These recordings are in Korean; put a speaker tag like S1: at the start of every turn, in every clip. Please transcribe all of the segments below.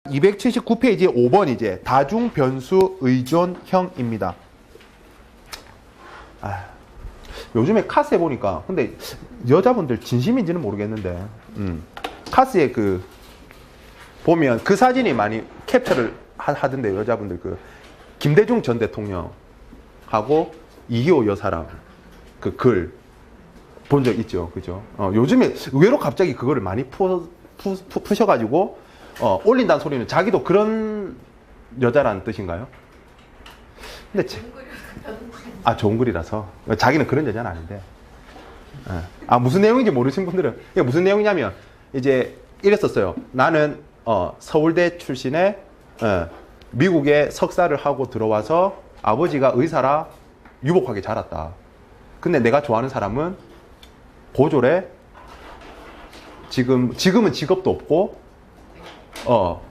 S1: 279페이지 5번 이제 다중변수 의존형입니다. 요즘에 카스에 보니까 근데 여자분들 진심인지는 모르겠는데 카스에 그 보면 그 사진이 많이 캡처를 하던데 여자분들 그 김대중 전 대통령하고 이기호 여사랑 그 글 본 적 있죠, 그죠? 요즘에 의외로 갑자기 그거를 많이 푸셔가지고 올린다는 소리는 자기도 그런 여자라는 뜻인가요? 근데 좋은 글이라서 자기는 그런 여자는 아닌데 무슨 내용인지 모르신 분들은 이게 무슨 내용이냐면 이제 이랬었어요. 나는 서울대 출신의 미국에 석사를 하고 들어와서 아버지가 의사라 유복하게 자랐다. 근데 내가 좋아하는 사람은 고졸에 지금은 직업도 없고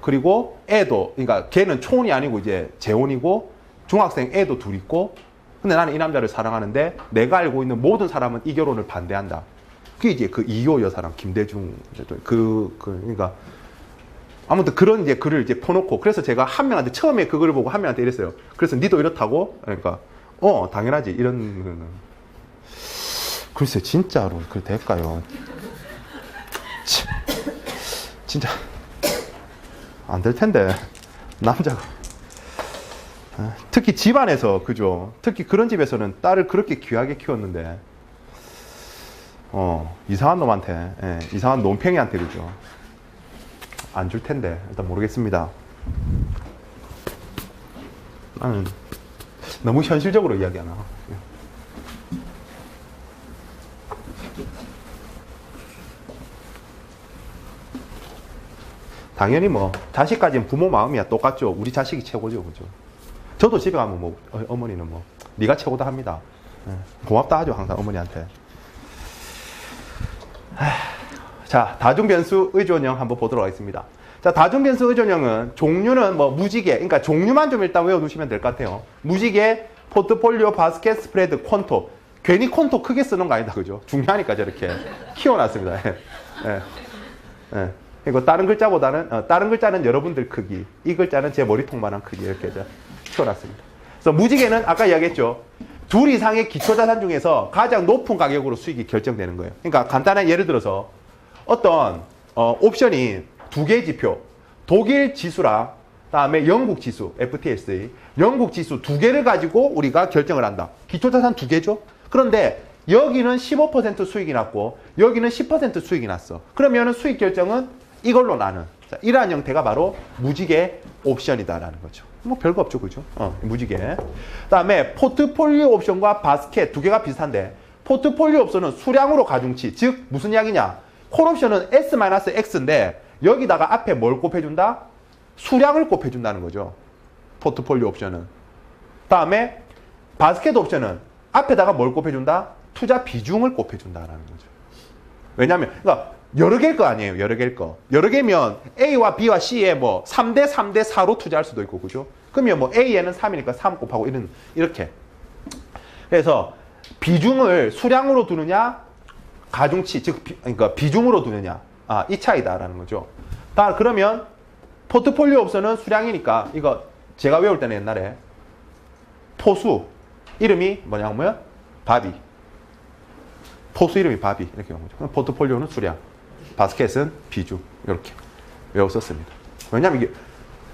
S1: 그리고 애도 그러니까 걔는 초혼이 아니고 이제 재혼이고 중학생 애도 둘 있고 근데 나는 이 남자를 사랑하는데 내가 알고 있는 모든 사람은 이 결혼을 반대한다. 그게 이제 그 이호 여사랑 김대중 그러니까 아무튼 그런 이제 글을 이제 퍼놓고 그래서 제가 한 명한테 처음에 그걸 보고 한 명한테 이랬어요. 그래서 니도 이렇다고? 그러니까 당연하지 이런 글쎄 진짜로 그래 될까요? 진짜 안 될 텐데 남자가 특히 집안에서 그죠? 특히 그런 집에서는 딸을 그렇게 귀하게 키웠는데 이상한 놈한테 이상한 논팽이한테 그죠? 안 줄 텐데 일단 모르겠습니다. 나는 너무 현실적으로 이야기하나. 당연히 뭐 자식까지는 부모 마음이야 똑같죠. 우리 자식이 최고죠, 그죠? 저도 집에 가면 뭐 어머니는 뭐 네가 최고다 합니다. 고맙다 하죠 항상 어머니한테. 자, 다중변수 의존형 한번 보도록 하겠습니다. 자, 다중변수 의존형은 종류는 뭐 무지개, 그러니까 종류만 좀 일단 외워두시면 될 것 같아요. 무지개, 포트폴리오, 바스켓, 스프레드, 콘토. 괜히 콘토 크게 쓰는 거 아니다, 그죠? 중요하니까 저렇게 키워놨습니다. 그리고 다른 글자보다는 다른 글자는 여러분들 크기, 이 글자는 제 머리통만한 크기 이렇게 키워놨습니다. 그래서 무지개는 아까 이야기했죠. 둘 이상의 기초자산 중에서 가장 높은 가격으로 수익이 결정되는 거예요. 그러니까 간단한 예를 들어서 어떤 옵션이 두 개의 지표, 독일 지수랑 다음에 영국 지수, FTSE, 영국 지수 두 개를 가지고 우리가 결정을 한다. 기초자산 두 개죠. 그런데 여기는 15% 수익이 났고 여기는 10% 수익이 났어. 그러면 수익 결정은 이걸로 나는 이러한 형태가 바로 무지개 옵션이다라는 거죠. 뭐 별거 없죠, 그죠? 무지개. 그다음에 포트폴리오 옵션과 바스켓 두 개가 비슷한데 포트폴리오 옵션은 수량으로 가중치, 즉 무슨 이야기냐? 콜 옵션은 S-X인데 여기다가 앞에 뭘 곱해준다? 수량을 곱해준다는 거죠. 포트폴리오 옵션은. 다음에 바스켓 옵션은 앞에다가 뭘 곱해준다? 투자 비중을 곱해준다라는 거죠. 왜냐하면 그러니까 여러 개일 거 아니에요. 여러 개일 거. 여러 개면 A와 B와 C에 뭐 3대 3대 4로 투자할 수도 있고, 그죠? 그러면 뭐 A에는 3이니까 3 곱하고 이렇게. 그래서 비중을 수량으로 두느냐, 가중치, 즉 그러니까 비중으로 두느냐, 이 차이다라는 거죠. 그러면 포트폴리오 옵션은 수량이니까 이거 제가 외울 때는 옛날에 포수 이름이 뭐냐면 바비. 포수 이름이 바비 이렇게 외운 거죠. 포트폴리오는 수량, 바스켓은 비중 이렇게 외웠었습니다. 왜냐하면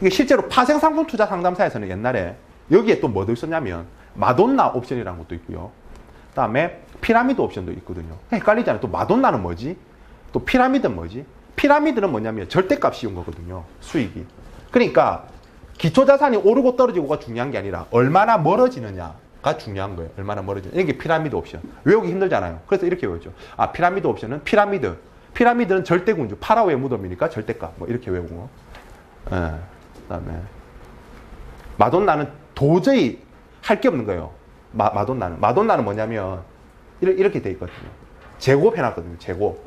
S1: 이게 실제로 파생상품 투자 상담사에서는 옛날에 여기에 또 뭐도 있었냐면 마돈나 옵션이라는 것도 있고요. 그다음에 피라미드 옵션도 있거든요. 헷갈리잖아요. 또 마돈나는 뭐지? 또 피라미드는 뭐지? 피라미드는 뭐냐면 절대값 씌운 거거든요. 수익이. 그러니까 기초자산이 오르고 떨어지고가 중요한 게 아니라 얼마나 멀어지느냐가 중요한 거예요. 얼마나 멀어지느냐. 이게 피라미드 옵션. 외우기 힘들잖아요. 그래서 이렇게 외우죠. 피라미드 옵션은 피라미드. 피라미드는 절대군주. 파라오의 무덤이니까 절대값. 뭐 이렇게 외우고. 그다음에 마돈나는 도저히 할 게 없는 거예요. 마돈나는 뭐냐면 이렇게 돼 있거든요. 제곱 해놨거든요. 제곱.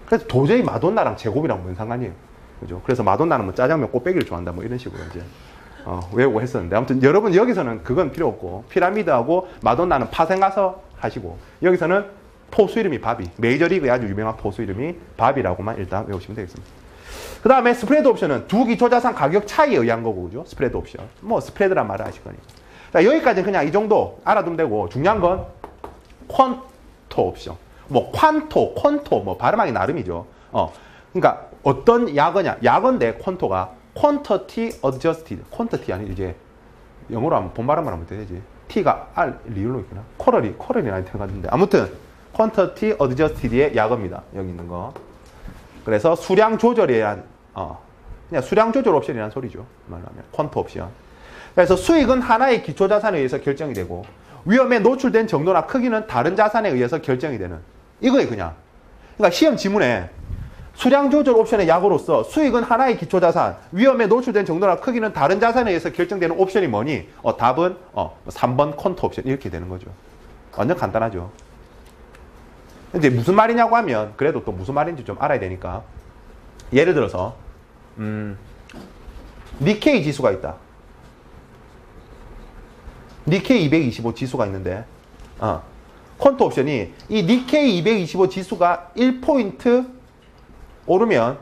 S1: 그래서 도저히 마돈나랑 제곱이랑 뭔 상관이에요. 그죠? 그래서 마돈나는 뭐 짜장면 꽃배기를 좋아한다. 뭐 이런 식으로 이제 외우고 했었는데 아무튼 여러분 여기서는 그건 필요 없고 피라미드하고 마돈나는 파생 가서 하시고 여기서는 포수 이름이 바비. 메이저리그의 아주 유명한 포수 이름이 바비라고만 일단 외우시면 되겠습니다. 그 그 다음에 스프레드 옵션은 두 기초자산 가격 차이에 의한 거고, 그죠? 스프레드 옵션. 뭐, 스프레드란 말을 아실 거니까. 자, 여기까지는 그냥 이 정도 알아두면 되고, 중요한 건 퀀토 옵션. 뭐, 퀀토, 뭐, 발음하기 나름이죠. 그러니까 어떤 약어냐. 약어인데, 퀀토가 quantity adjusted. quantity 아니, 이제 영어로 하면 본발음만 하면 되지. T가 R, 리을로 있구나. 코럴이 나이 들어갔는데. 아무튼, quantity adjusted의 약어입니다. 여기 있는 거. 그래서 수량 조절에 의한, 그냥 수량 조절 옵션이라는 소리죠. 말하면. 퀀토 옵션. 그래서 수익은 하나의 기초 자산에 의해서 결정이 되고, 위험에 노출된 정도나 크기는 다른 자산에 의해서 결정이 되는. 이거예요, 그냥. 그러니까 시험 지문에 수량 조절 옵션의 약으로서 수익은 하나의 기초 자산, 위험에 노출된 정도나 크기는 다른 자산에 의해서 결정되는 옵션이 뭐니? 답은 3번 퀀토 옵션. 이렇게 되는 거죠. 완전 간단하죠. 이제 무슨 말이냐고 하면, 그래도 또 무슨 말인지 좀 알아야 되니까. 예를 들어서, 니케이 지수가 있다. 니케이 225 지수가 있는데, 퀀토 옵션이 이 니케이 225 지수가 1포인트 오르면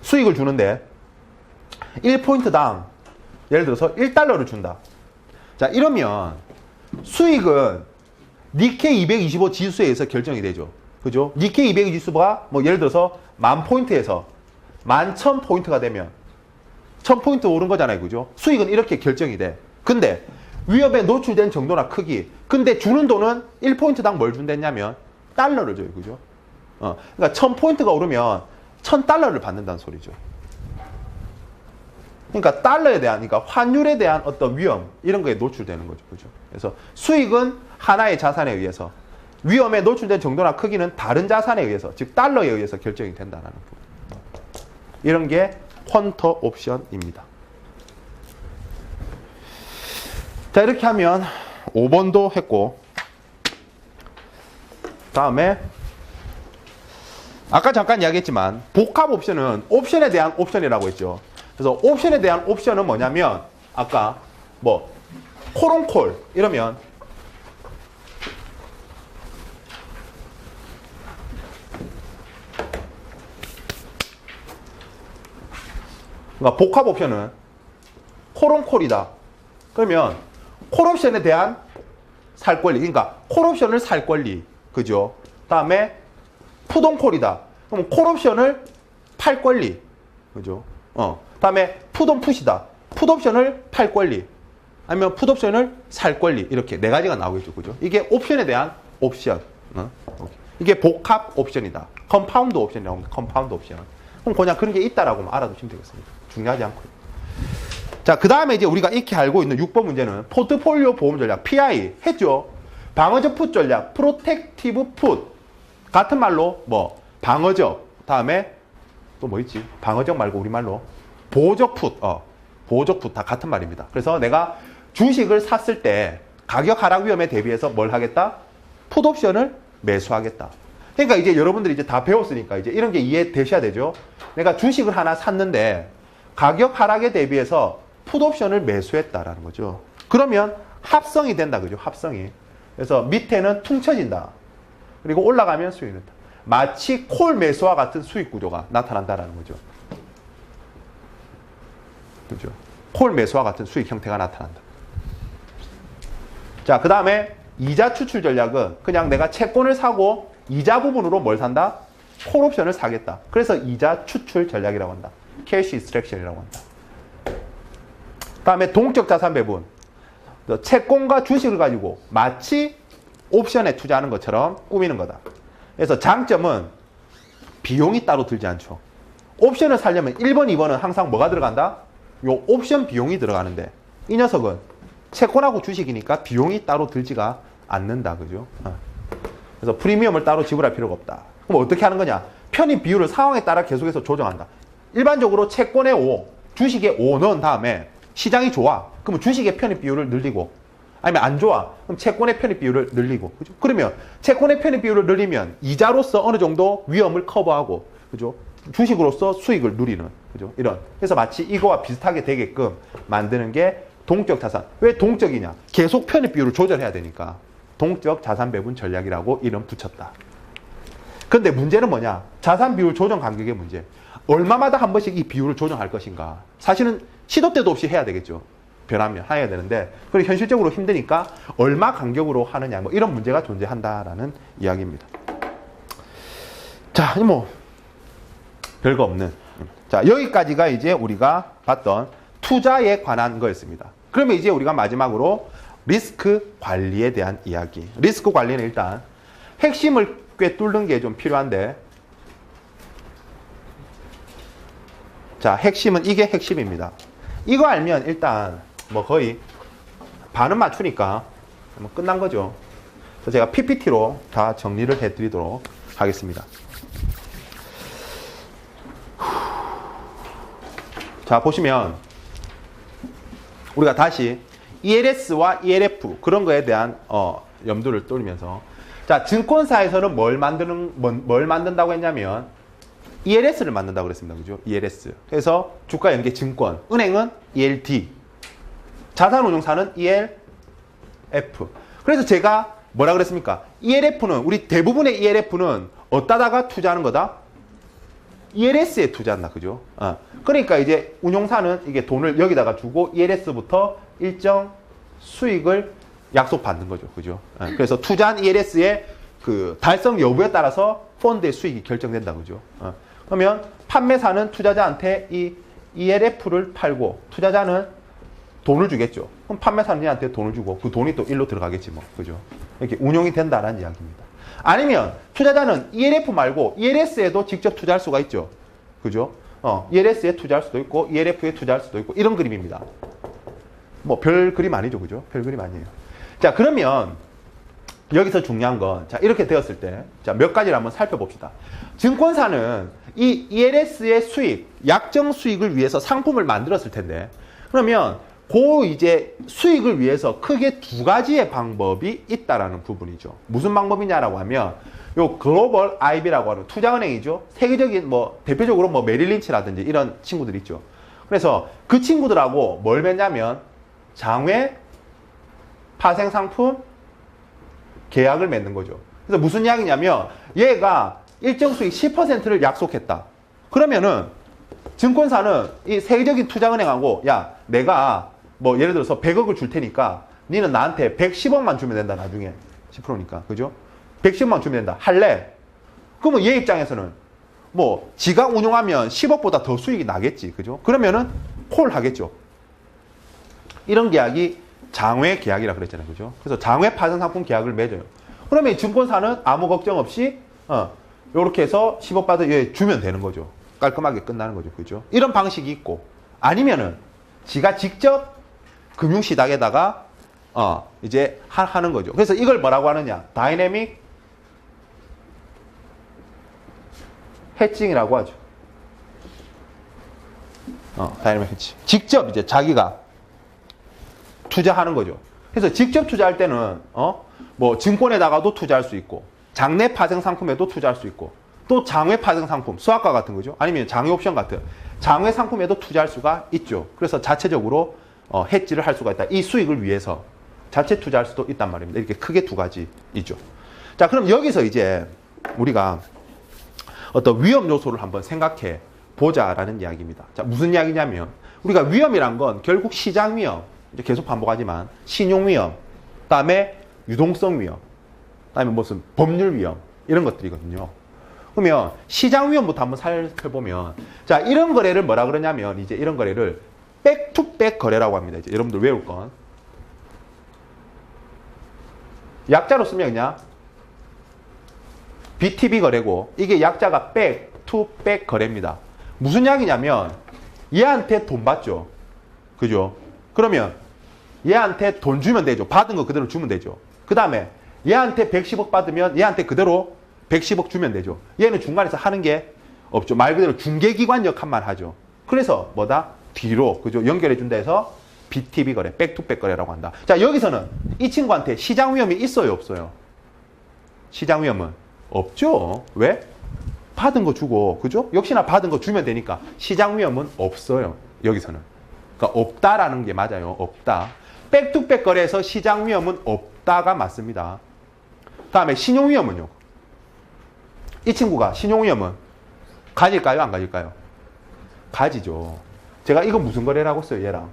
S1: 수익을 주는데, 1포인트당 예를 들어서 1달러를 준다. 자, 이러면 수익은 니케이 225 지수에 의해서 결정이 되죠. 그죠? 니케이 225 지수가 뭐 예를 들어서 10,000포인트에서 11,000포인트가 되면 1,000포인트 오른 거잖아요. 그죠? 수익은 이렇게 결정이 돼. 근데 위협에 노출된 정도나 크기. 근데 주는 돈은 1포인트당 뭘 준댔냐면 달러를 줘요. 그죠? 그러니까 1,000포인트가 오르면 1,000달러를 받는다는 소리죠. 그러니까 달러에 대한, 그러니까 환율에 대한 어떤 위험, 이런 거에 노출되는 거죠. 그죠? 그래서 수익은 하나의 자산에 의해서, 위험에 노출된 정도나 크기는 다른 자산에 의해서, 즉 달러에 의해서 결정이 된다는 부분. 이런 게 퀀토 옵션입니다. 자, 이렇게 하면 5번도 했고, 다음에 아까 잠깐 이야기했지만 복합 옵션은 옵션에 대한 옵션이라고 했죠. 그래서 옵션에 대한 옵션은 뭐냐면, 아까 뭐 콜온콜 이러면 그러니까 복합 옵션은 콜온콜이다. 그러면 콜옵션에 대한 살 권리, 그러니까 콜옵션을 살 권리, 그죠? 다음에 풋온콜이다. 그럼 콜옵션을 팔 권리, 그죠? 다음에 풋온풋이다. 풋옵션을 팔 권리, 아니면 풋옵션을 살 권리, 이렇게 네 가지가 나오겠죠, 그죠? 이게 옵션에 대한 옵션. 이게 복합 옵션이다. 컴파운드 옵션이라고 합니다. 컴파운드 옵션. 그럼 그냥 그런 게 있다라고만 알아두시면 되겠습니다. 중요하지 않고요. 자, 그 다음에 이제 우리가 익히 알고 있는 6번 문제는 포트폴리오 보험 전략, PI 했죠. 방어적 풋 전략, 프로텍티브 풋. 같은 말로 뭐 방어적, 다음에 또 뭐 있지? 방어적 말고 우리말로 보호적 풋. 보호적 풋 다 같은 말입니다. 그래서 내가 주식을 샀을 때 가격 하락 위험에 대비해서 뭘 하겠다? 풋 옵션을 매수하겠다. 그러니까 이제 여러분들이 이제 다 배웠으니까 이제 이런 게 이해되셔야 되죠. 내가 주식을 하나 샀는데 가격 하락에 대비해서 풋 옵션을 매수했다라는 거죠. 그러면 합성이 된다, 그죠? 합성이. 그래서 밑에는 퉁쳐진다. 그리고 올라가면 수익이 된다. 마치 콜 매수와 같은 수익 구조가 나타난다라는 거죠. 그죠? 콜 매수와 같은 수익 형태가 나타난다. 자, 그 다음에 이자 추출 전략은 그냥 내가 채권을 사고 이자 부분으로 뭘 산다? 콜 옵션을 사겠다. 그래서 이자 추출 전략이라고 한다. 캐시 익스트랙션이라고 한다. 다음에 동적 자산 배분. 채권과 주식을 가지고 마치 옵션에 투자하는 것처럼 꾸미는 거다. 그래서 장점은 비용이 따로 들지 않죠. 옵션을 사려면 1번, 2번은 항상 뭐가 들어간다? 요 옵션 비용이 들어가는데 이 녀석은 채권하고 주식이니까 비용이 따로 들지가 않는다. 그죠? 그래서 프리미엄을 따로 지불할 필요가 없다. 그럼 어떻게 하는 거냐? 편입 비율을 상황에 따라 계속해서 조정한다. 일반적으로 채권에 5, 주식에 5 넣은 다음에 시장이 좋아. 그러면 주식의 편입 비율을 늘리고, 아니면 안 좋아. 그럼 채권의 편입 비율을 늘리고. 그죠? 그러면 채권의 편입 비율을 늘리면 이자로서 어느 정도 위험을 커버하고, 그죠? 주식으로서 수익을 누리는, 그죠? 이런. 그래서 마치 이거와 비슷하게 되게끔 만드는 게 동적 자산. 왜 동적이냐? 계속 편입 비율을 조절해야 되니까. 동적 자산 배분 전략이라고 이름 붙였다. 근데 문제는 뭐냐? 자산 비율 조정 간격의 문제. 얼마마다 한 번씩 이 비율을 조정할 것인가? 사실은 시도 때도 없이 해야 되겠죠. 변하면 해야 되는데, 그리고 현실적으로 힘드니까 얼마 간격으로 하느냐, 뭐 이런 문제가 존재한다라는 이야기입니다. 자, 뭐 별거 없는. 자, 여기까지가 이제 우리가 봤던 투자에 관한 거였습니다. 그러면 이제 우리가 마지막으로 리스크 관리에 대한 이야기. 리스크 관리는 일단 핵심을 꿰뚫는 게 좀 필요한데, 자, 핵심은 이게 핵심입니다. 이거 알면 일단 뭐 거의 반은 맞추니까 뭐 끝난 거죠. 그래서 제가 PPT로 다 정리를 해드리도록 하겠습니다. 자, 보시면 우리가 다시 ELS와 ELF 그런 거에 대한 염두를 돌리면서, 자, 증권사에서는 뭘 만든다고 했냐면 ELS를 만든다고 그랬습니다. 그죠? ELS. 그래서 주가 연계 증권, 은행은 ELD, 자산운용사는 ELF. 그래서 제가 뭐라 그랬습니까? ELF는, 우리 대부분의 ELF는 어디다가 투자하는 거다? ELS에 투자한다. 그죠? 그러니까 이제 운용사는 이게 돈을 여기다가 주고 ELS부터 일정 수익을 약속받는 거죠. 그죠? 그래서 투자한 ELS의 그 달성 여부에 따라서 펀드의 수익이 결정된다. 그죠? 그러면 판매사는 투자자한테 이 ELF를 팔고 투자자는 돈을 주겠죠. 그럼 판매사는 얘한테 돈을 주고 그 돈이 또 일로 들어가겠지 뭐. 그죠? 이렇게 운용이 된다는 이야기입니다. 아니면 투자자는 ELF 말고 ELS에도 직접 투자할 수가 있죠. 그죠? ELS에 투자할 수도 있고 ELF에 투자할 수도 있고 이런 그림입니다. 뭐 별 그림 아니죠. 그죠? 별 그림 아니에요. 자, 그러면 여기서 중요한 건, 자, 이렇게 되었을 때, 자, 몇 가지를 한번 살펴봅시다. 증권사는 이 ELS의 수익, 약정 수익을 위해서 상품을 만들었을 텐데, 그러면 그 이제 수익을 위해서 크게 두 가지의 방법이 있다라는 부분이죠. 무슨 방법이냐라고 하면, 요 글로벌 IB라고 하는 투자은행이죠. 세계적인 뭐, 대표적으로 뭐 메릴린치라든지 이런 친구들 있죠. 그래서 그 친구들하고 뭘 맺냐면, 장외 파생상품 계약을 맺는 거죠. 그래서 무슨 이야기냐면 얘가 일정 수익 10%를 약속했다. 그러면은 증권사는 이 세계적인 투자은행하고, 야, 내가 뭐 예를 들어서 100억을 줄 테니까 니는 나한테 110억만 주면 된다. 나중에 10%니까. 그죠? 110억만 주면 된다. 할래? 그러면 얘 입장에서는 뭐 지가 운용하면 10억보다 더 수익이 나겠지. 그죠? 그러면은 콜 하겠죠. 이런 계약이 장외 계약이라 그랬잖아요. 그죠? 그래서 장외 파생상품 계약을 맺어요. 그러면 증권사는 아무 걱정 없이 요렇게 해서 10억 받아 주면 되는 거죠. 깔끔하게 끝나는 거죠. 그죠? 이런 방식이 있고, 아니면은 지가 직접 금융시장에다가 이제 하는 거죠. 그래서 이걸 뭐라고 하느냐? 다이내믹 해칭이라고 하죠. 다이내믹 해칭. 직접 이제 자기가 투자하는 거죠. 그래서 직접 투자할 때는 뭐 증권에다가도 투자할 수 있고, 장내 파생 상품에도 투자할 수 있고, 또 장외 파생 상품, 수학과 같은 거죠. 아니면 장외 옵션 같은 장외 상품에도 투자할 수가 있죠. 그래서 자체적으로 해지를 할 수가 있다. 이 수익을 위해서 자체 투자할 수도 있단 말입니다. 이렇게 크게 두 가지이죠. 자, 그럼 여기서 이제 우리가 어떤 위험 요소를 한번 생각해 보자라는 이야기입니다. 자, 무슨 이야기냐면, 우리가 위험이란 건 결국 시장 위험, 이제 계속 반복하지만 신용 위험, 그다음에 유동성 위험, 그다음에 무슨 법률 위험, 이런 것들이거든요. 그러면 시장 위험부터 한번 살펴보면, 자, 이런 거래를 뭐라 그러냐면, 이제 이런 거래를 백투백 거래라고 합니다. 이제 여러분들 외울 건 약자로 쓰면 그냥 BTB 거래고, 이게 약자가 백투백 거래입니다. 무슨 이야기냐면 얘한테 돈 받죠. 그죠? 그러면 얘한테 돈 주면 되죠. 받은 거 그대로 주면 되죠. 그 다음에 얘한테 110억 받으면 얘한테 그대로 110억 주면 되죠. 얘는 중간에서 하는 게 없죠. 말 그대로 중개기관 역할만 하죠. 그래서 뭐다? 뒤로, 그죠? 연결해준다 해서 BTB 거래, 백투백 거래라고 한다. 자, 여기서는 이 친구한테 시장 위험이 있어요, 없어요? 시장 위험은 없죠. 왜? 받은 거 주고, 그죠? 역시나 받은 거 주면 되니까 시장 위험은 없어요. 여기서는. 그러니까 없다라는 게 맞아요. 없다. 백투백 거래에서 시장 위험은 없다가 맞습니다. 다음에 신용 위험은요? 이 친구가 신용위험은 가질까요? 안 가질까요? 가지죠. 제가 이거 무슨 거래라고 써요, 얘랑.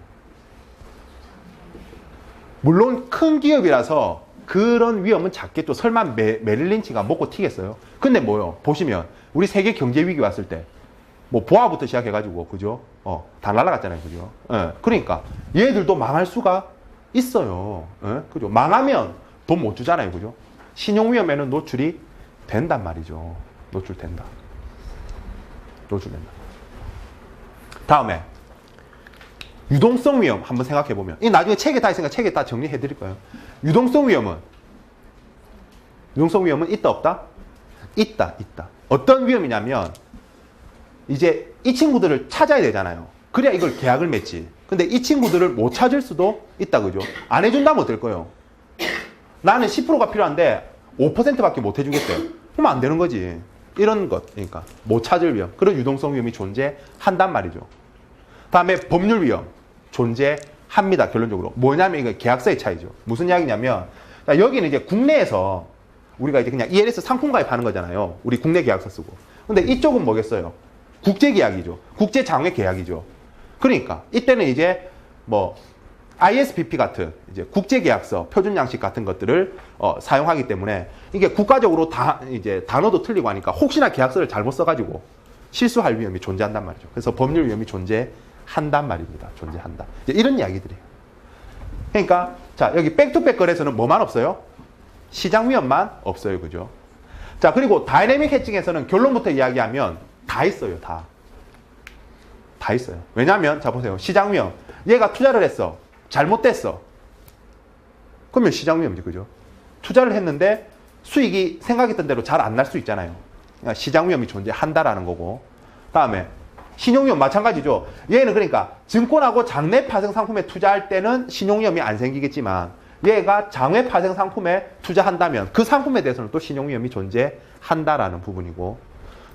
S1: 물론 큰 기업이라서 그런 위험은 작겠죠. 설마 메릴린치가 먹고 튀겠어요? 근데 뭐요? 보시면 우리 세계 경제 위기 왔을 때 뭐 보아부터 시작해가지고 그죠? 다 날아갔잖아요, 그죠? 예, 그러니까 얘들도 망할 수가 있어요. 예, 그죠? 망하면 돈 못 주잖아요, 그죠? 신용 위험에는 노출이 된단 말이죠. 노출된다. 노출된다. 다음에 유동성 위험 한번 생각해 보면 이 나중에 책에 다 있으니까 책에 다 정리해 드릴 거예요. 유동성 위험은 있다 없다? 있다. 어떤 위험이냐면 이제 이 친구들을 찾아야 되잖아요. 그래야 이걸 계약을 맺지. 근데 이 친구들을 못 찾을 수도 있다, 그죠? 안 해준다면 어떨 거예요? 나는 10%가 필요한데 5%밖에 못 해주겠어요. 그러면 안 되는 거지. 이런 것, 그러니까 못 찾을 위험, 그런 유동성 위험이 존재한단 말이죠. 다음에 법률 위험 존재합니다. 결론적으로 뭐냐면 이거 계약서의 차이죠. 무슨 이야기냐면 여기는 이제 국내에서 우리가 이제 그냥 ELS 상품 가입하는 거잖아요. 우리 국내 계약서 쓰고. 근데 이쪽은 뭐겠어요? 국제 계약이죠. 국제 장외 계약이죠. 그러니까 이때는 이제 뭐 ISPP 같은 이제 국제 계약서 표준 양식 같은 것들을 사용하기 때문에 이게 국가적으로 다 이제 단어도 틀리고 하니까 혹시나 계약서를 잘못 써가지고 실수할 위험이 존재한단 말이죠. 그래서 법률 위험이 존재한단 말입니다. 존재한다. 이제 이런 이야기들이에요. 그러니까 자 여기 백투백 거래소는 뭐만 없어요? 시장 위험만 없어요, 그죠? 자 그리고 다이내믹 해칭에서는 결론부터 이야기하면 다 있어요, 다 있어요. 왜냐하면 자 보세요, 시장 위험. 얘가 투자를 했어. 잘못됐어. 그러면 시장 위험이지, 그죠? 투자를 했는데 수익이 생각했던 대로 잘 안 날 수 있잖아요. 그러니까 시장 위험이 존재한다라는 거고. 다음에 신용위험 마찬가지죠. 얘는 그러니까 증권하고 장내 파생 상품에 투자할 때는 신용위험이 안 생기겠지만 얘가 장외 파생 상품에 투자한다면 그 상품에 대해서는 또 신용위험이 존재한다라는 부분이고.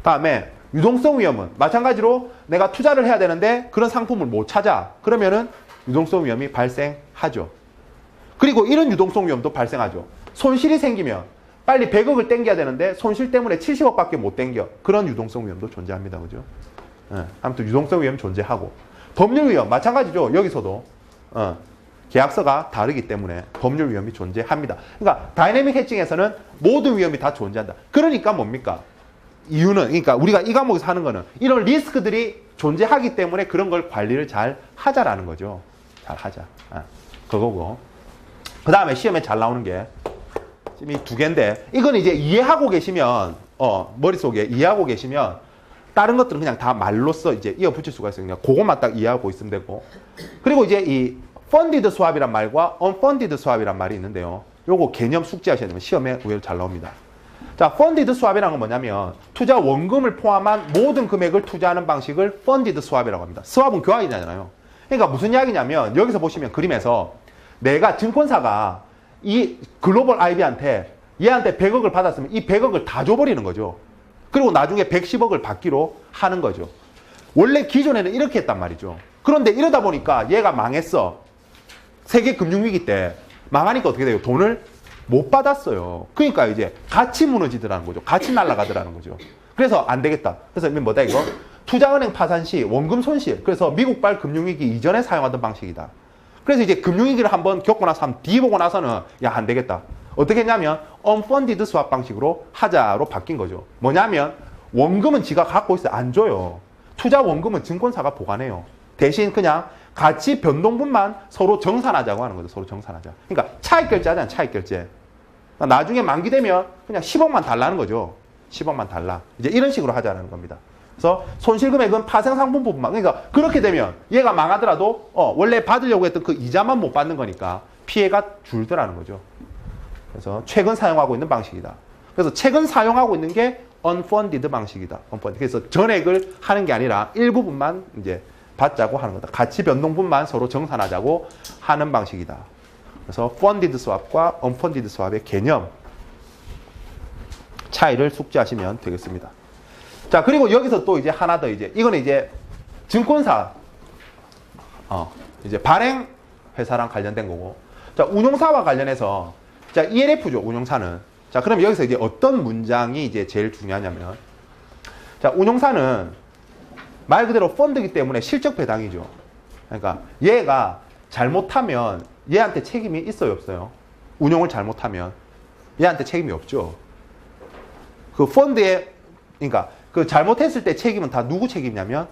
S1: 다음에 유동성 위험은 마찬가지로 내가 투자를 해야 되는데 그런 상품을 못 찾아. 그러면은 유동성 위험이 발생하죠. 그리고 이런 유동성 위험도 발생하죠. 손실이 생기면 빨리 100억을 땡겨야 되는데 손실 때문에 70억밖에 못 땡겨. 그런 유동성 위험도 존재합니다. 그죠? 아무튼 유동성 위험 존재하고. 법률 위험 마찬가지죠. 여기서도 계약서가 다르기 때문에 법률 위험이 존재합니다. 그러니까 다이내믹 해칭에서는 모든 위험이 다 존재한다. 그러니까 뭡니까? 이유는 그러니까 우리가 이 과목에서 하는 거는 이런 리스크들이 존재하기 때문에 그런 걸 관리를 잘 하자라는 거죠. 잘 하자. 그거고. 그 다음에 시험에 잘 나오는 게 지금 이 두 개인데 이건 이제 이해하고 계시면 머릿속에 이해하고 계시면 다른 것들은 그냥 다 말로써 이제 이어 붙일 수가 있어요. 그냥 그것만 딱 이해하고 있으면 되고. 그리고 이제 이 funded swap이란 말과 unfunded swap이란 말이 있는데요. 요거 개념 숙지하셔야 되면 시험에 의외로 잘 나옵니다. 자, funded swap이라는 건 뭐냐면 투자 원금을 포함한 모든 금액을 투자하는 방식을 funded swap이라고 합니다. swap은 교환이잖아요. 그러니까 무슨 이야기냐면 여기서 보시면 그림에서 내가 증권사가 이 글로벌 IB한테 얘한테 100억을 받았으면 이 100억을 다 줘버리는 거죠. 그리고 나중에 110억을 받기로 하는 거죠. 원래 기존에는 이렇게 했단 말이죠. 그런데 이러다 보니까 얘가 망했어. 세계 금융위기 때 망하니까 어떻게 돼요? 돈을 못 받았어요. 그러니까 이제 같이 무너지더라는 거죠. 같이 날아가더라는 거죠. 그래서 안 되겠다. 그래서 뭐다 이거? 투자은행 파산 시 원금 손실. 그래서 미국발 금융위기 이전에 사용하던 방식이다. 그래서 이제 금융위기를 한번 겪고 나서 한번 뒤보고 나서는 야, 안 되겠다. 어떻게 했냐면 unfunded swap 방식으로 하자로 바뀐 거죠. 뭐냐면 원금은 지가 갖고 있어요. 안 줘요. 투자 원금은 증권사가 보관해요. 대신 그냥 같이 변동분만 서로 정산하자고 하는 거죠. 서로 정산하자. 그러니까 차익 결제하잖아요. 차익 결제. 그러니까 나중에 만기되면 그냥 10억만 달라는 거죠. 10억만 달라. 이제 이런 식으로 하자는 겁니다. 그래서 손실금액은 파생상품 부분만. 그러니까 그렇게 되면 얘가 망하더라도 원래 받으려고 했던 그 이자만 못 받는 거니까 피해가 줄더라는 거죠. 그래서 최근 사용하고 있는 방식이다. 그래서 최근 사용하고 있는 게 unfunded 방식이다. unfunded. 그래서 전액을 하는 게 아니라 일부분만 이제 받자고 하는 거다. 가치 변동분만 서로 정산하자고 하는 방식이다. 그래서 funded swap과 unfunded swap의 개념 차이를 숙지하시면 되겠습니다. 자, 그리고 여기서 또 이제 하나 더 이거는 이제 증권사 이제 발행 회사랑 관련된 거고. 자, 운용사와 관련해서 자, ELF죠. 운용사는 자, 그럼 여기서 이제 어떤 문장이 이제 제일 중요하냐면, 자, 운용사는 말 그대로 펀드이기 때문에 실적 배당이죠. 그러니까 얘가 잘못하면 얘한테 책임이 있어요, 없어요? 운용을 잘못하면 얘한테 책임이 없죠. 그 펀드에, 그러니까 그 잘못했을 때 책임은 다 누구 책임이냐면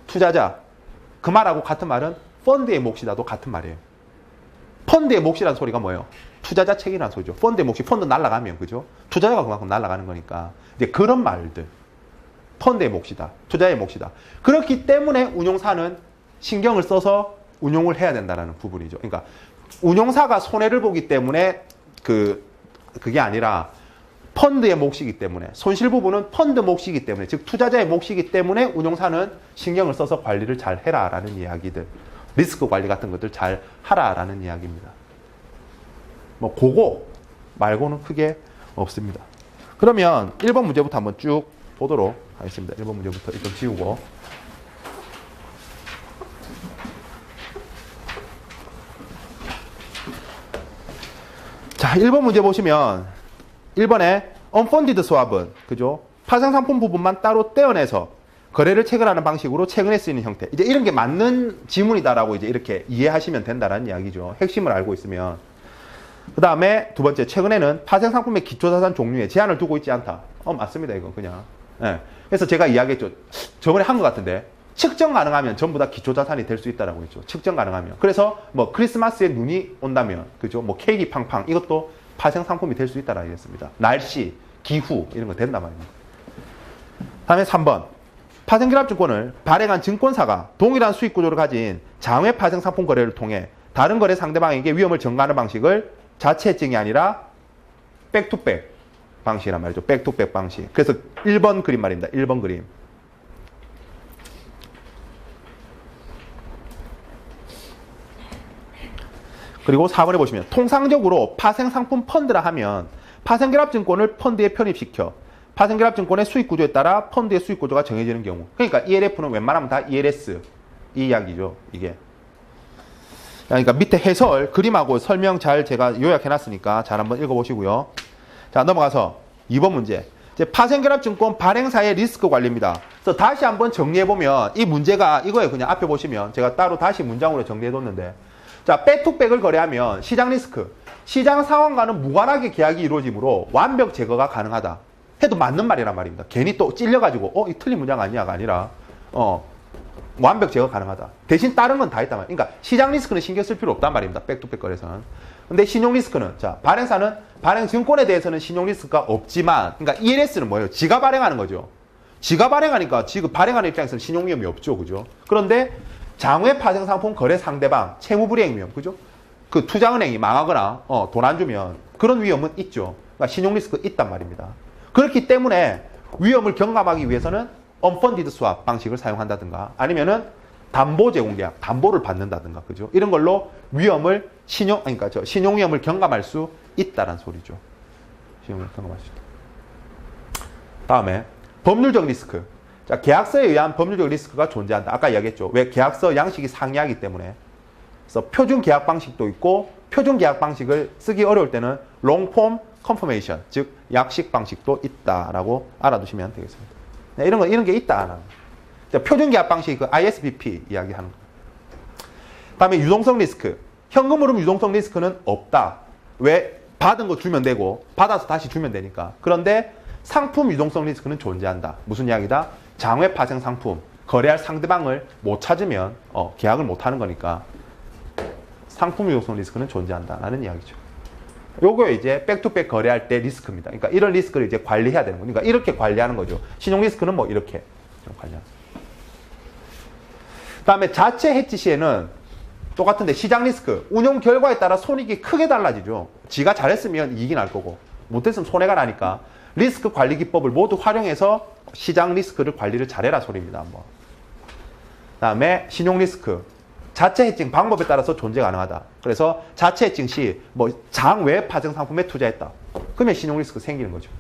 S1: 투자자. 그 말하고 같은 말은 펀드의 몫이다도 같은 말이에요. 펀드의 몫이라는 소리가 뭐예요? 투자자 책임이라는 소리죠. 펀드의 몫이 펀드 날아가면, 그죠? 투자자가 그만큼 날아가는 거니까. 이제 그런 말들. 펀드의 몫이다. 투자의 몫이다. 그렇기 때문에 운용사는 신경을 써서 운용을 해야 된다는 부분이죠. 그러니까 운용사가 손해를 보기 때문에 그게 아니라 펀드의 몫이기 때문에, 손실 부분은 펀드 몫이기 때문에, 즉 투자자의 몫이기 때문에 운용사는 신경을 써서 관리를 잘 해라라는 이야기들, 리스크 관리 같은 것들 잘 하라라는 이야기입니다. 뭐 그거 말고는 크게 없습니다. 그러면 1번 문제부터 한번 쭉 보도록 하겠습니다. 1번 문제부터 일단 지우고. 자, 1번 문제 보시면 1번에 unfunded swap은, 그죠? 파생상품 부분만 따로 떼어내서 거래를 체결하는 방식으로 최근에 쓰이는 형태. 이제 이런 게 맞는 지문이다라고 이제 이렇게 이해하시면 된다라는 이야기죠. 핵심을 알고 있으면. 그 다음에 두 번째, 최근에는 파생상품의 기초자산 종류에 제한을 두고 있지 않다. 맞습니다, 이건 그냥. 네. 그래서 제가 이야기했죠. 저번에 한 것 같은데, 측정 가능하면 전부 다 기초자산이 될 수 있다라고 했죠. 측정 가능하면. 그래서 뭐 크리스마스에 눈이 온다면, 그죠? 뭐 케이크 팡팡, 이것도 파생상품이 될 수 있다라고 했습니다. 날씨, 기후, 이런 거 된단 말입니다. 다음에 3번. 파생결합증권을 발행한 증권사가 동일한 수익구조를 가진 장외 파생상품 거래를 통해 다른 거래 상대방에게 위험을 전가하는 방식을 자체증이 아니라 백투백 방식이란 말이죠. 백투백 방식. 그래서 1번 그림 말입니다. 1번 그림. 그리고 4번에 보시면 통상적으로 파생상품 펀드라 하면 파생결합증권을 펀드에 편입시켜 파생결합증권의 수익구조에 따라 펀드의 수익구조가 정해지는 경우. 그러니까 ELF는 웬만하면 다 ELS 이 이야기죠. 이게. 그러니까 밑에 해설, 그림하고 설명 잘 제가 요약해놨으니까 잘 한번 읽어보시고요. 자, 넘어가서 2번 문제. 이제 파생결합증권 발행사의 리스크 관리입니다. 그래서 다시 한번 정리해보면 이 문제가 이거예요. 그냥 앞에 보시면 제가 따로 다시 문장으로 정리해뒀는데, 자, 백투백을 거래하면 시장 리스크, 시장 상황과는 무관하게 계약이 이루어지므로 완벽 제거가 가능하다. 해도 맞는 말이란 말입니다. 괜히 또 찔려가지고 이 틀린 문장 아니야가 아니라 완벽 제거 가능하다. 대신 다른 건 다 있단 말이에요. 그러니까 시장 리스크는 신경 쓸 필요 없단 말입니다. 백투백 거래에서는. 근데 신용 리스크는, 자, 발행사는 발행 증권에 대해서는 신용 리스크가 없지만, 그러니까 ELS는 뭐예요? 지가 발행하는 거죠. 지가 발행하니까 지금 발행하는 입장에서는 신용 위험이 없죠. 그죠? 그런데 장외 파생 상품 거래 상대방 채무 불이행 위험, 그죠? 그 투자은행이 망하거나 돈 안 주면 그런 위험은 있죠. 그러니까 신용 리스크 있단 말입니다. 그렇기 때문에 위험을 경감하기 위해서는 unfunded swap 방식을 사용한다든가 아니면은 담보 제공 계약, 담보를 받는다든가, 그죠? 이런 걸로 위험을 신용 위험을 경감할 수 있다란 소리죠. 신용을 경감할 수 있다. 다음에 법률적 리스크. 자, 계약서에 의한 법률적 리스크가 존재한다. 아까 이야기했죠. 왜? 계약서 양식이 상이하기 때문에. 그래서 표준 계약 방식도 있고 표준 계약 방식을 쓰기 어려울 때는 롱폼 컨퍼메이션, 즉 약식 방식도 있다라고 알아두시면 되겠습니다. 네, 이런 게 있다. 표준 계약 방식, 그 ISBP 이야기하는 거. 다음에 유동성 리스크. 현금 흐름 유동성 리스크는 없다. 왜? 받은 거 주면 되고 받아서 다시 주면 되니까. 그런데 상품 유동성 리스크는 존재한다. 무슨 이야기다? 장외 파생 상품, 거래할 상대방을 못 찾으면 계약을 못 하는 거니까 상품 유동성 리스크는 존재한다라는 이야기죠. 요거 이제 백투백 거래할 때 리스크입니다. 그러니까 이런 리스크를 이제 관리해야 되는 거니까 이렇게 관리하는 거죠. 신용 리스크는 뭐 이렇게 관리하는. 그다음에 자체 해지 시에는 똑같은데 시장 리스크, 운용 결과에 따라 손익이 크게 달라지죠. 지가 잘했으면 이익이 날 거고 못했으면 손해가 나니까 리스크 관리 기법을 모두 활용해서 시장 리스크를 관리를 잘해라 소리입니다. 한번. 그다음에 신용 리스크. 자체 해칭 방법에 따라서 존재 가능하다. 그래서 자체 해칭 시 뭐 장외 파생 상품에 투자했다. 그러면 신용 리스크 생기는 거죠.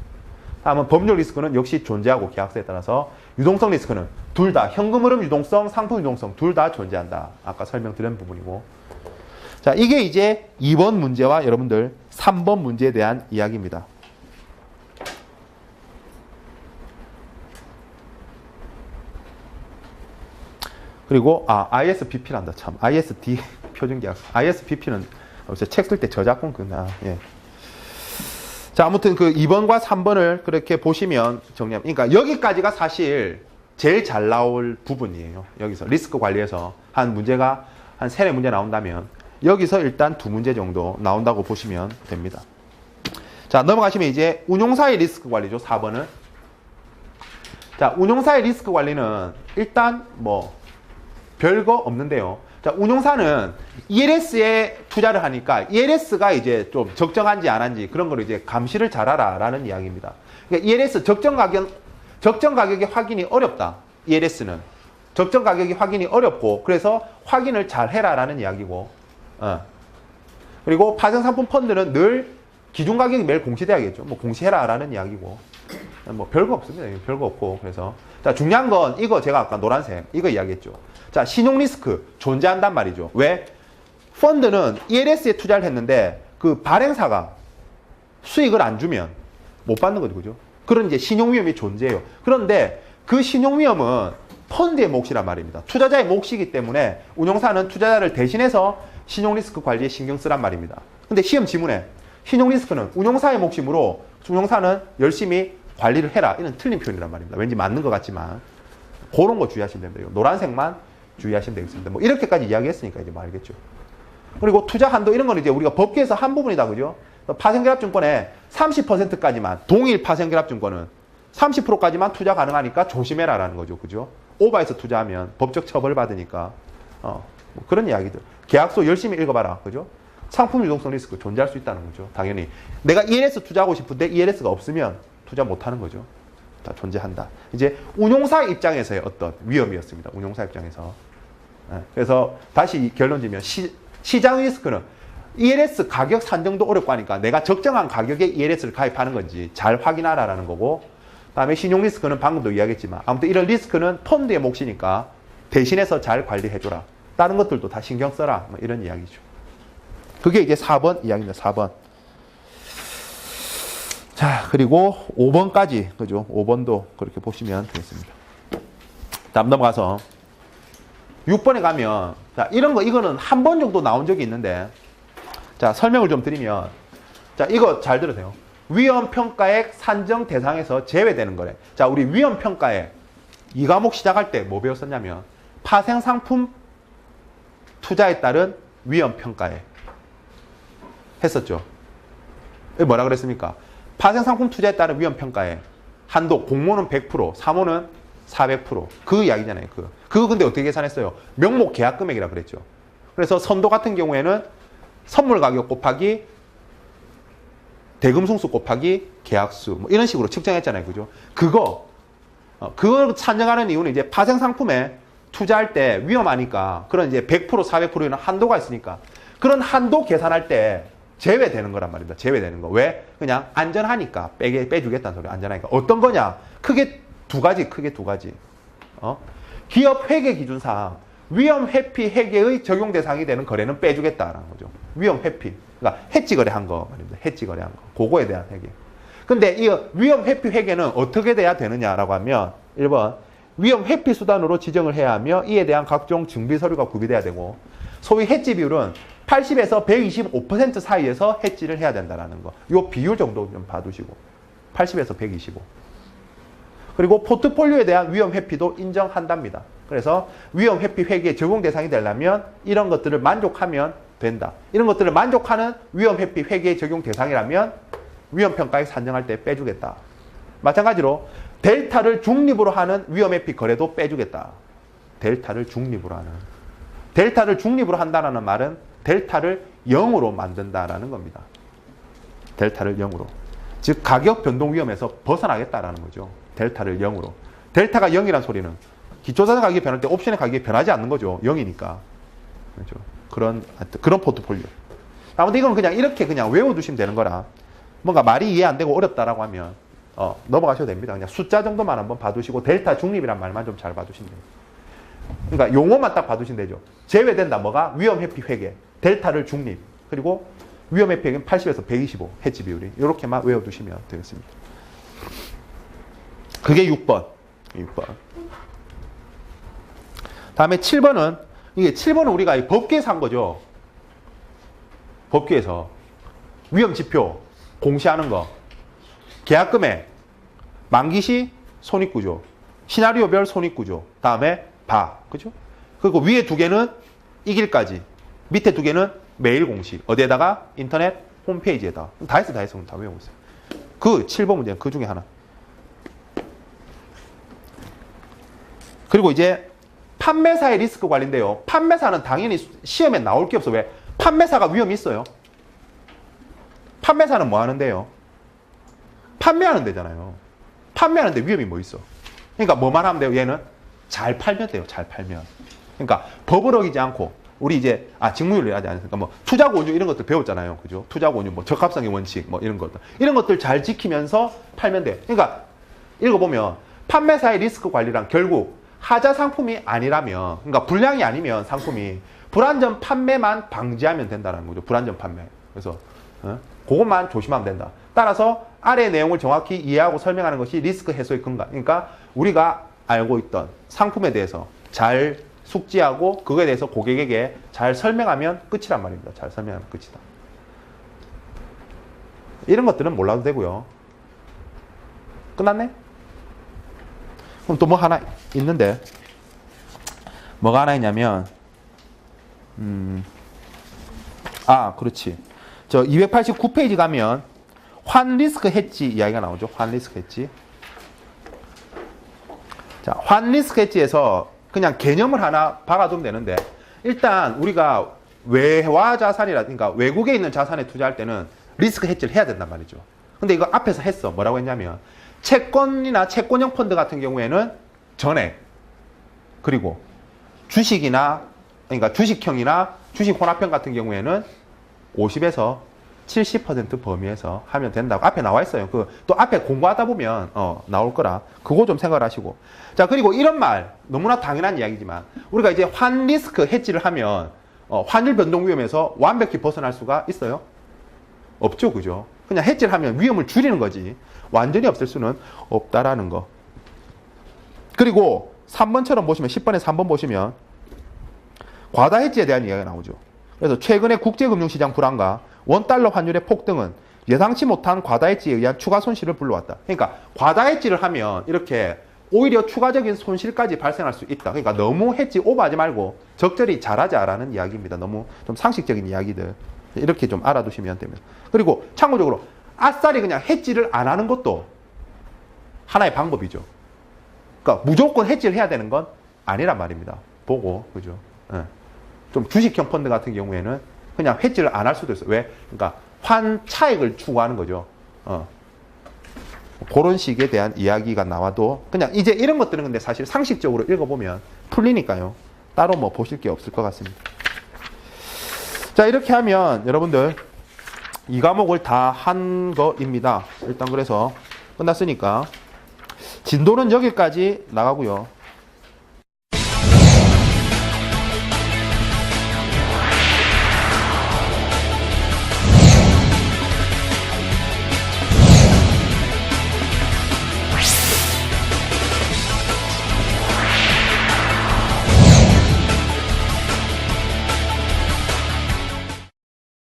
S1: 다음은 법률 리스크는 역시 존재하고 계약서에 따라서 유동성 리스크는 둘 다 현금 흐름 유동성, 상품 유동성 둘 다 존재한다. 아까 설명드린 부분이고. 자, 이게 이제 2번 문제와 여러분들 3번 문제에 대한 이야기입니다. 그리고 ISBP란다 참. ISD 표준계약서. ISBP는 책 쓸 때 저작권 그나. 예. 자, 아무튼 그 2번과 3번을 그렇게 보시면 정리하면, 그러니까 여기까지가 사실 제일 잘 나올 부분이에요. 여기서 리스크 관리에서 한 문제가 한 3, 4문제 나온다면 여기서 일단 2문제 정도 나온다고 보시면 됩니다. 자, 넘어가시면 이제 운용사의 리스크 관리죠. 4번은. 자, 운용사의 리스크 관리는 일단 뭐 별거 없는데요. 자, 운용사는 ELS에 투자를 하니까 ELS가 이제 좀 적정한지 안 한지 그런 걸 이제 감시를 잘하라 라는 이야기입니다. 그러니까 ELS 적정 가격이 확인이 어렵다. ELS는 적정 가격이 확인이 어렵고 그래서 확인을 잘 해라 라는 이야기고, 그리고 파생상품 펀드는 늘 기준 가격이 매일 공시돼야겠죠. 뭐 공시해라 라는 이야기고, 뭐 별거 없습니다. 별거 없고. 그래서 자, 중요한 건 이거 제가 아까 노란색 이거 이야기했죠. 자, 신용 리스크 존재한단 말이죠. 왜? 펀드는 ELS에 투자를 했는데 그 발행사가 수익을 안 주면 못 받는 거죠. 그죠? 그런 이제 신용 위험이 존재해요. 그런데 그 신용 위험은 펀드의 몫이란 말입니다. 투자자의 몫이기 때문에 운용사는 투자자를 대신해서 신용 리스크 관리에 신경 쓰란 말입니다. 근데 시험 지문에 신용 리스크는 운용사의 몫이므로 운용사는 열심히 관리를 해라. 이런 틀린 표현이란 말입니다. 왠지 맞는 것 같지만 그런 거 주의하시면 됩니다. 노란색만 주의하시면 되겠습니다. 뭐 이렇게까지 이야기했으니까 이제 뭐 알겠죠. 그리고 투자 한도 이런 건 이제 우리가 법규에서 한 부분이다. 그죠? 파생결합증권에 30%까지만, 동일 파생결합증권은 30%까지만 투자 가능하니까 조심해라 라는 거죠. 그죠? 오버해서 투자하면 법적 처벌 받으니까. 뭐 그런 이야기들. 계약서 열심히 읽어봐라. 그죠? 상품 유동성 리스크 존재할 수 있다는 거죠. 당연히. 내가 ELS 투자하고 싶은데 ELS가 없으면 투자 못하는 거죠. 다 존재한다. 이제 운용사 입장에서의 어떤 위험이었습니다. 운용사 입장에서. 그래서 다시 결론지면 시장 리스크는 ELS 가격 산정도 어렵고 하니까 내가 적정한 가격에 ELS를 가입하는 건지 잘 확인하라라는 거고, 다음에 신용 리스크는 방금도 이야기했지만 아무튼 이런 리스크는 펀드의 몫이니까 대신해서 잘 관리해줘라. 다른 것들도 다 신경 써라. 뭐 이런 이야기죠. 그게 이제 4번 이야기입니다. 4번. 자, 그리고 5번까지, 그죠? 5번도 그렇게 보시면 되겠습니다. 다음 넘어가서 6번에 가면, 자, 이거는 한 번 정도 나온 적이 있는데, 자, 설명을 좀 드리면, 자, 이거 잘 들으세요. 위험평가액 산정 대상에서 제외되는 거래. 자, 우리 위험평가액 이 과목 시작할 때 뭐 배웠었냐면, 파생상품 투자에 따른 위험평가액 했었죠. 뭐라 그랬습니까? 파생상품 투자에 따른 위험평가액 한도, 공모는 100%, 사모는 400%. 그 이야기잖아요. 그거 근데 어떻게 계산했어요? 명목 계약 금액이라 그랬죠. 그래서 선도 같은 경우에는 선물 가격 곱하기 대금승수 곱하기 계약수 뭐 이런 식으로 측정했잖아요. 그죠? 그걸 산정하는 이유는 이제 파생상품에 투자할 때 위험하니까 그런 이제 100%, 400%는 한도가 있으니까 그런 한도 계산할 때 제외되는 거란 말입니다. 제외되는 거. 왜? 그냥 안전하니까 빼주겠다는 소리. 안전하니까. 어떤 거냐? 크게 두 가지. 기업 회계 기준상 위험 회피 회계의 적용 대상이 되는 거래는 빼주겠다라는 거죠. 위험 회피. 그러니까 해지 거래한 거 말입니다. 해지 거래한 거. 그거에 대한 회계. 근데 이 위험 회피 회계는 어떻게 돼야 되느냐라고 하면 1번 위험 회피 수단으로 지정을 해야 하며 이에 대한 각종 증비 서류가 구비돼야 되고, 소위 해지 비율은 80에서 125% 사이에서 해지를 해야 된다는 거. 요 비율 정도 좀 봐두시고. 80에서 125. 그리고 포트폴리오에 대한 위험 회피도 인정한답니다. 그래서 위험 회피 회계에 적용 대상이 되려면 이런 것들을 만족하면 된다. 이런 것들을 만족하는 위험 회피 회계에 적용 대상이라면 위험 평가액 산정할 때 빼주겠다. 마찬가지로 델타를 중립으로 하는 위험 회피 거래도 빼주겠다. 델타를 중립으로 하는. 델타를 중립으로 한다는 말은 델타를 0으로 만든다라는 겁니다. 델타를 0으로. 즉 가격 변동 위험에서 벗어나겠다라는 거죠. 델타를 0으로. 델타가 0이란 소리는 기초자산 가격이 변할 때 옵션의 가격이 변하지 않는 거죠. 0이니까. 그렇죠. 그런 포트폴리오. 아무튼 이건 그냥 이렇게 그냥 외워두시면 되는 거라. 뭔가 말이 이해 안 되고 어렵다라고 하면 넘어가셔도 됩니다. 그냥 숫자 정도만 한번 봐두시고 델타 중립이란 말만 좀 잘 봐두시면 돼요. 그러니까 용어만 딱 봐두시면 되죠. 제외된다. 뭐가? 위험 회피 회계. 델타를 중립. 그리고 위험 회피 회계는 80에서 125. 해지 비율이. 이렇게만 외워두시면 되겠습니다. 그게 6번. 다음에 7번은, 이게 7번은 우리가 법규에서 한 거죠. 법규에서. 위험지표, 공시하는 거. 계약금액, 만기시, 손익구조. 시나리오별 손익구조. 다음에 그죠? 그리고 위에 두 개는 이 길까지. 밑에 두 개는 매일 공시. 어디에다가? 인터넷 홈페이지에다. 다 했어. 다 외우고 있어요. 그 7번 문제는 그 중에 하나. 그리고 이제 판매사의 리스크 관리인데요. 판매사는 당연히 시험에 나올 게 없어. 왜? 판매사가 위험이 있어요. 판매사는 뭐 하는데요? 판매하는 데잖아요. 판매하는데 위험이 뭐 있어? 그러니까 뭐만 하면 돼요? 얘는 잘 팔면 돼요. 잘 팔면. 그러니까 법을 어기지 않고 우리 이제 직무윤리 하지 않습니까? 뭐 투자고온유 이런 것들 배웠잖아요. 그죠? 투자고온유, 뭐 적합성의 원칙, 뭐 이런 것들 잘 지키면서 팔면 돼. 그러니까 읽어보면 판매사의 리스크 관리란 결국 하자 상품이 아니라면, 그러니까 불량이 아니면 상품이 불안전 판매만 방지하면 된다는 거죠. 불안전 판매. 그래서 그것만 조심하면 된다. 따라서 아래 내용을 정확히 이해하고 설명하는 것이 리스크 해소의 근간. 그러니까 우리가 알고 있던 상품에 대해서 잘 숙지하고 그거에 대해서 고객에게 잘 설명하면 끝이란 말입니다. 잘 설명하면 끝이다. 이런 것들은 몰라도 되고요. 끝났네? 그럼 또 뭐 하나 있는데, 뭐가 하나 있냐면 그렇지. 저 289페이지 가면 환 리스크 해지 이야기가 나오죠. 환 리스크 해지. 자, 환 리스크 해지에서 그냥 개념을 하나 박아두면 되는데, 일단 우리가 외화 자산이라, 그러니까 외국에 있는 자산에 투자할 때는 리스크 해지를 해야 된단 말이죠. 근데 이거 앞에서 했어. 뭐라고 했냐면 채권이나 채권형 펀드 같은 경우에는 전액, 그리고 주식이나, 그러니까 주식형이나 주식 혼합형 같은 경우에는 50에서 70% 범위에서 하면 된다고 앞에 나와 있어요. 또 앞에 공부하다 보면 나올 거라 그거 좀 생각을 하시고. 자, 그리고 이런 말 너무나 당연한 이야기지만 우리가 이제 환 리스크 해지를 하면 환율 변동 위험에서 완벽히 벗어날 수가 있어요? 없죠, 그죠? 그냥 해지를 하면 위험을 줄이는 거지 완전히 없앨 수는 없다라는 거. 그리고 3번처럼 보시면 10번에 3번 보시면 과다 해지에 대한 이야기가 나오죠. 그래서 최근의 국제금융시장 불안과 원달러 환율의 폭등은 예상치 못한 과다 해지에 의한 추가 손실을 불러왔다. 그러니까 과다 해지를 하면 이렇게 오히려 추가적인 손실까지 발생할 수 있다. 그러니까 너무 해지 오버하지 말고 적절히 잘하자라는 이야기입니다. 너무 좀 상식적인 이야기들 이렇게 좀 알아두시면 됩니다. 그리고 참고적으로 아싸리 그냥 해지를 안 하는 것도 하나의 방법이죠. 그러니까 무조건 해지를 해야 되는 건 아니란 말입니다. 보고, 그죠? 좀 주식형 펀드 같은 경우에는 그냥 해지를 안 할 수도 있어요. 왜? 그러니까 환 차익을 추구하는 거죠. 그런 식에 대한 이야기가 나와도 그냥 이제 이런 것들은 근데 사실 상식적으로 읽어보면 풀리니까요. 따로 뭐 보실 게 없을 것 같습니다. 자, 이렇게 하면 여러분들 이 과목을 다 한 거입니다. 일단 그래서 끝났으니까 진도는 여기까지 나가고요.